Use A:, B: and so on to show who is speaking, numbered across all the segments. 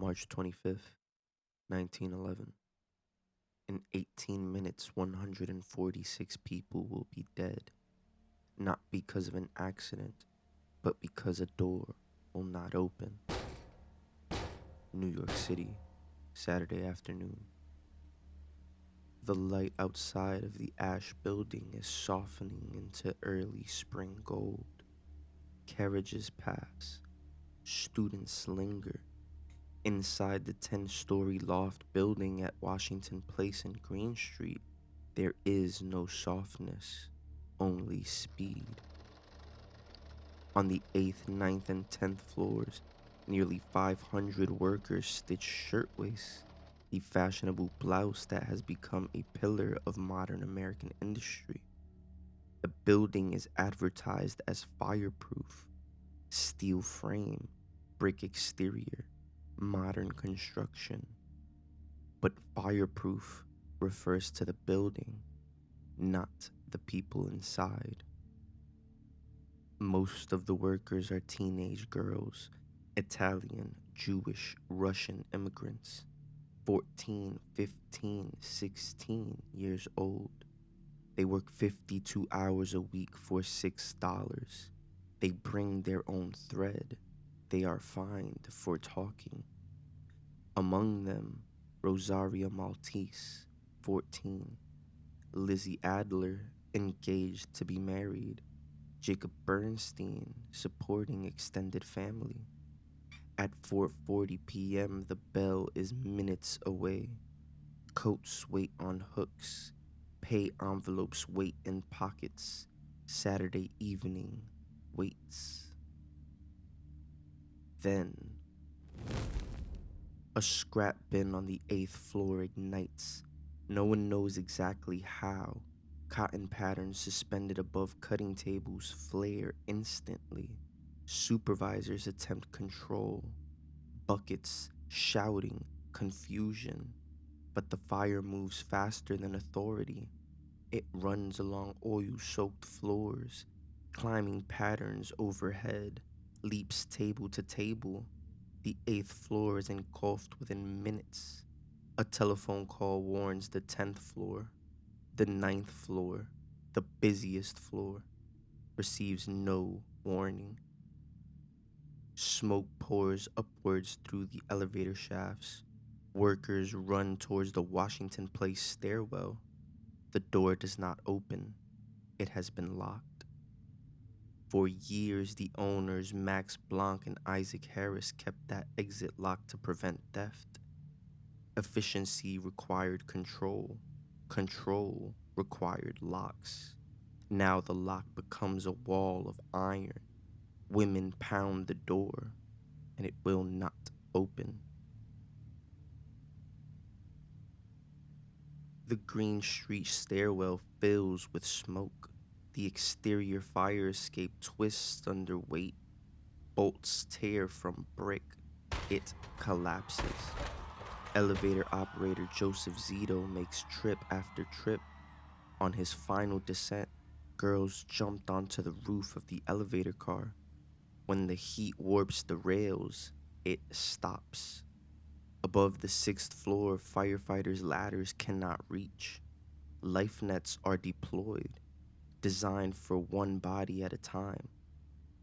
A: March 25th, 1911. In 18 minutes, 146 people will be dead, not because of an accident, but because a door will not open. New York City, Saturday afternoon. The light outside of the Ash building is softening into early spring gold. Carriages pass, students linger. Inside the 10-story loft building at Washington Place and Green Street, there is no softness, only speed. On the 8th, ninth, and 10th floors, nearly 500 workers stitch shirtwaists, the fashionable blouse that has become a pillar of modern American industry. The building is advertised as fireproof, steel frame, brick exterior, modern construction. But fireproof refers to the building, not the people inside. Most of the workers are teenage girls, Italian, Jewish, Russian immigrants, 14, 15, 16 years old. They work 52 hours a week for $6. They bring their own thread. They are fined for talking. Among them, Rosaria Maltese, 14, Lizzie Adler, engaged to be married, Jacob Bernstein, supporting extended family. At 4:40 p.m., the bell is minutes away. Coats wait on hooks. Pay envelopes wait in pockets. Saturday evening waits. Then, a scrap bin on the 8th floor ignites. No one knows exactly how. Cotton patterns suspended above cutting tables flare instantly. Supervisors attempt control. Buckets, shouting, confusion. But the fire moves faster than authority. It runs along oil-soaked floors, climbing patterns overhead, leaps table to table. The 8th floor is engulfed within minutes. A telephone call warns the 10th floor. The 9th floor, the busiest floor, receives no warning. Smoke pours upwards through the elevator shafts. Workers run towards the Washington Place stairwell. The door does not open. It has been locked. For years, the owners, Max Blanc and Isaac Harris, kept that exit locked to prevent theft. Efficiency required control. Control required locks. Now the lock becomes a wall of iron. Women pound the door, and it will not open. The Green Street stairwell fills with smoke. The exterior fire escape twists under weight. Bolts tear from brick. It collapses. Elevator operator Joseph Zito makes trip after trip. On his final descent, girls jumped onto the roof of the elevator car. When the heat warps the rails, it stops. Above the 6th floor, firefighters' ladders cannot reach. Life nets are deployed, designed for one body at a time.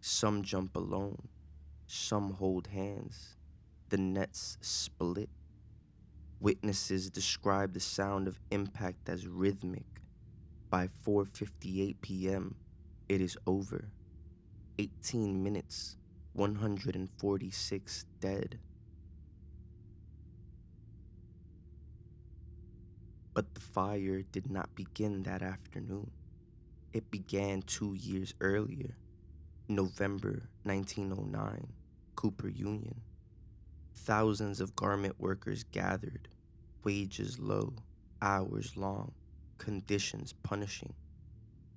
A: Some jump alone, some hold hands. The nets split. Witnesses describe the sound of impact as rhythmic. By 4:58 p.m., it is over. 18 minutes, 146 dead. But the fire did not begin that afternoon. It began 2 years earlier, November 1909, Cooper Union. Thousands of garment workers gathered, wages low, hours long, conditions punishing.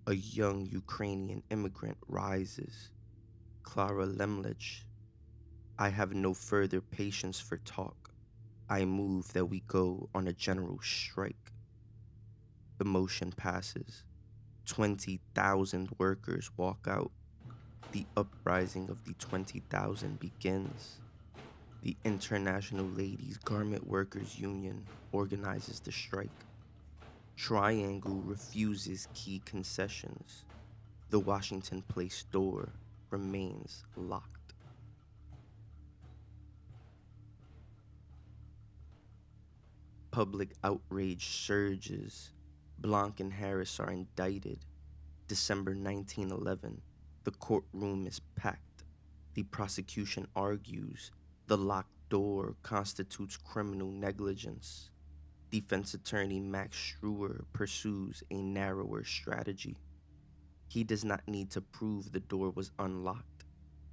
A: A young Ukrainian immigrant rises. Clara Lemlich. I have no further patience for talk. I move that we go on a general strike. The motion passes. 20,000 workers walk out. The uprising of the 20,000 begins. The International Ladies Garment Workers Union organizes the strike. Triangle refuses key concessions. The Washington Place door remains locked. Public outrage surges. Blanc and Harris are indicted. December 1911. The courtroom is packed. The prosecution argues the locked door constitutes criminal negligence. Defense attorney Max Struer pursues a narrower strategy. He does not need to prove the door was unlocked.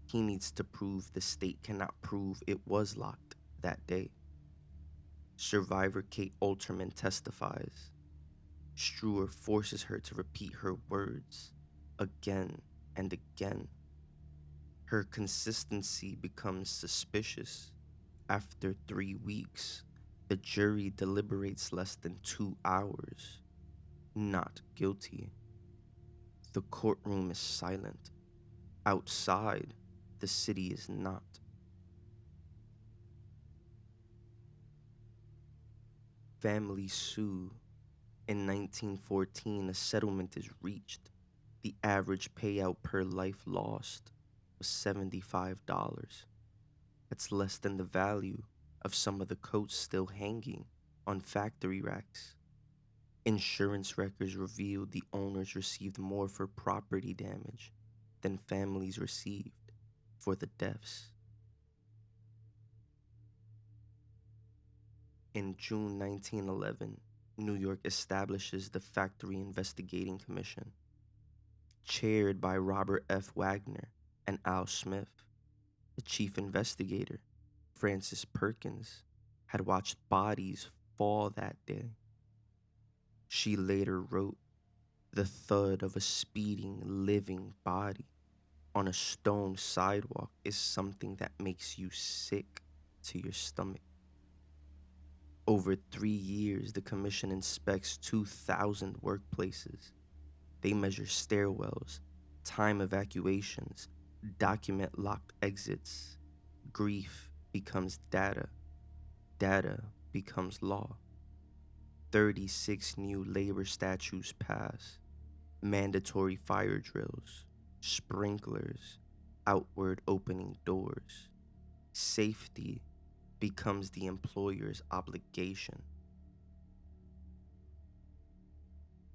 A: He needs to prove the state cannot prove it was locked that day. Survivor Kate Alterman testifies. Struer forces her to repeat her words again and again. Her consistency becomes suspicious. After 3 weeks, the jury deliberates less than 2 hours. Not guilty. The courtroom is silent. Outside, the city is not. Families sue. In 1914, a settlement is reached. The average payout per life lost was $75. That's less than the value of some of the coats still hanging on factory racks. Insurance records revealed the owners received more for property damage than families received for the deaths. In June 1911, New York establishes the Factory Investigating Commission, chaired by Robert F. Wagner and Al Smith. The chief investigator, Frances Perkins, had watched bodies fall that day. She later wrote, "The thud of a speeding, living body on a stone sidewalk is something that makes you sick to your stomach." Over 3 years, the commission inspects 2,000 workplaces. They measure stairwells, time evacuations, document locked exits. Grief becomes data. Data becomes law. 36 new labor statutes pass. Mandatory fire drills, sprinklers, outward opening doors. Safety becomes the employer's obligation.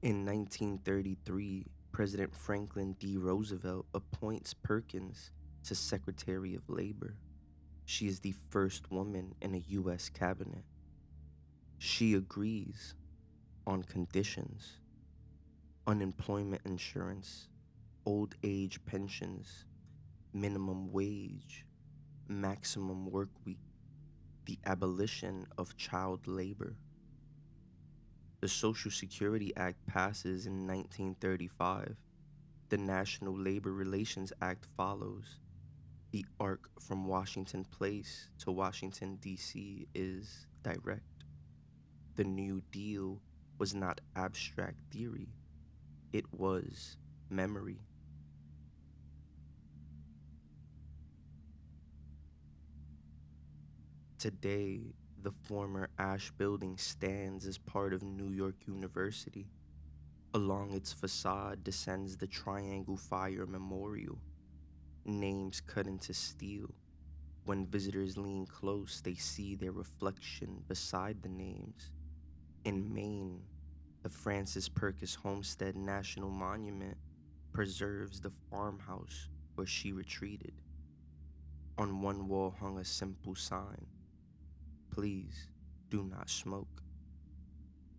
A: In 1933, President Franklin D. Roosevelt appoints Perkins to Secretary of Labor. She is the first woman in a U.S. cabinet. She agrees on conditions: unemployment insurance, old age pensions, minimum wage, maximum work week, the abolition of child labor. The Social Security Act passes in 1935. The National Labor Relations Act follows. The arc from Washington Place to Washington, D.C. is direct. The New Deal was not abstract theory, it was memory. Today, the former Ash Building stands as part of New York University. Along its facade descends the Triangle Fire Memorial, names cut into steel. When visitors lean close, they see their reflection beside the names. In Maine, the Francis Perkins Homestead National Monument preserves the farmhouse where she retreated. On one wall hung a simple sign: "Please do not smoke."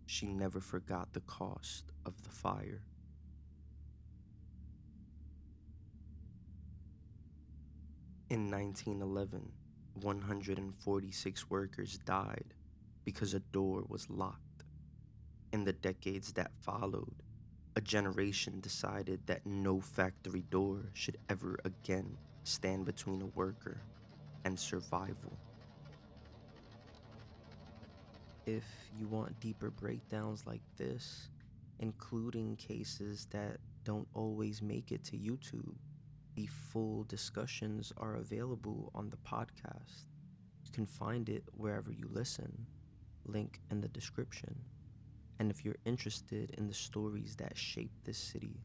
A: She never forgot the cost of the fire. In 1911, 146 workers died because a door was locked. In the decades that followed, a generation decided that no factory door should ever again stand between a worker and survival. If you want deeper breakdowns like this, including cases that don't always make it to YouTube, the full discussions are available on the podcast. can find it wherever you listen, link in the description. And if you're interested in the stories that shape this city,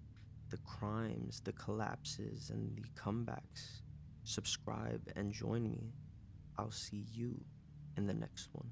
A: the crimes, the collapses, and the comebacks, subscribe and join me. I'll see you in the next one.